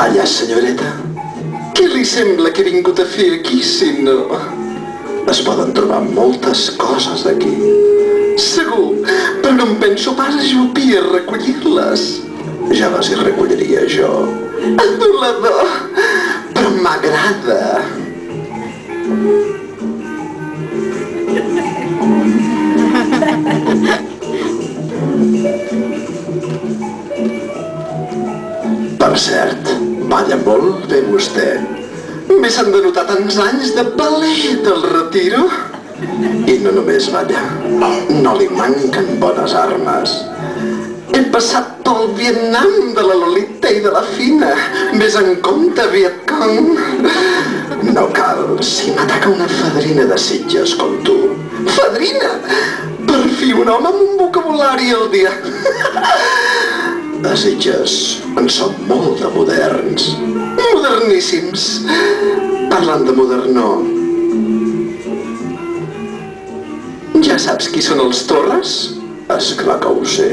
Vaja, senyoreta, què li sembla que he vingut a fer aquí, si no? Es poden trobar moltes coses aquí. Segur, però no em penso pas ajupir a recollir-les. Ja les hi recolliria jo. Adulador, però m'agrada. Per cert, balla molt bé vostè. M'he s'han de notar tants anys de ballet del Retiro. I no només balla, no li manquen bones armes. He passat pel Vietnam de la Lolita i de la Fina. Ves en compte, Vietcong. No cal, si m'ataca una fadrina de Sitges com tu. Fadrina! Per fi un home amb un vocabulari al dia. A Sitges en som molt de moderns. Moderníssims. Parlant de modernó, ja saps qui són els Torres? Esclar que ho sé.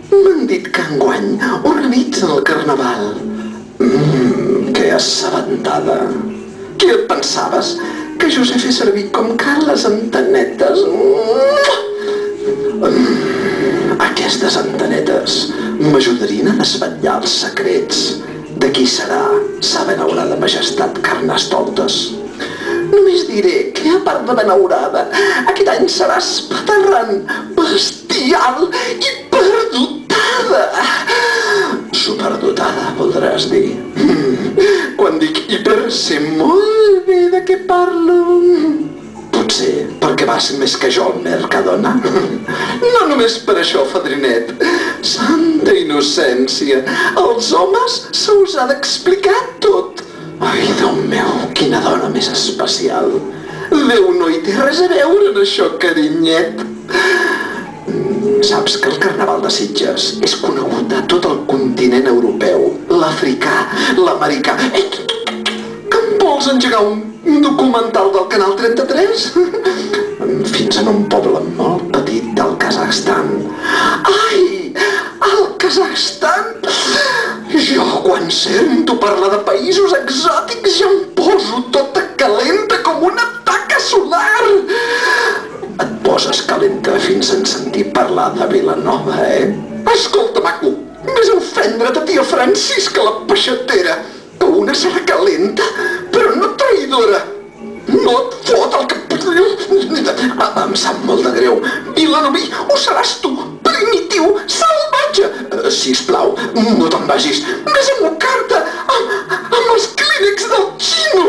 M'han dit que enguany organitzen el carnaval. Que assabentada. Què et pensaves? Que jo sé fer servir com cal les antenetes? Aquestes antenetes m'ajudarien a desvetllar els secrets de qui serà sa benaurada majestat Carnestoltes. Només diré que, a part de benaurada, aquest any serà espaterrant, bestial i perdotada. Superdotada, voldràs dir. Quan dic hiper, sé molt bé de què parlo. Potser perquè vas més que jo al Mercadona. No només per això, fadrinet. Santa innocència. Als homes se us ha d'explicar tot. Ai, Déu meu, quina dona més especial. Déu no hi té res a veure en això, carinyet. Saps que el Carnaval de Sitges és conegut a tot el continent europeu, l'africà, l'americà. Ei, que em vols engegar un documental del Canal 33? Fins en un poble molt petit del Kazakhstan. Ai, el Kazakhstan! Jo, quan sento parlar de països exòtics, ja em poso tota calenta com una taca solar. Et poses calenta fins en sentir parlar de Vilanova, eh? Escolta, maco, més ofendre't a tia Francisca la peixatera, que una serà calenta, però no traïdora. No et fot el que... Em sap molt de greu. Vilanoví, ho seràs tu, primitiu, salvatge. Sisplau, no te'n vagis. Ves a mocar-te amb els clínex del xino.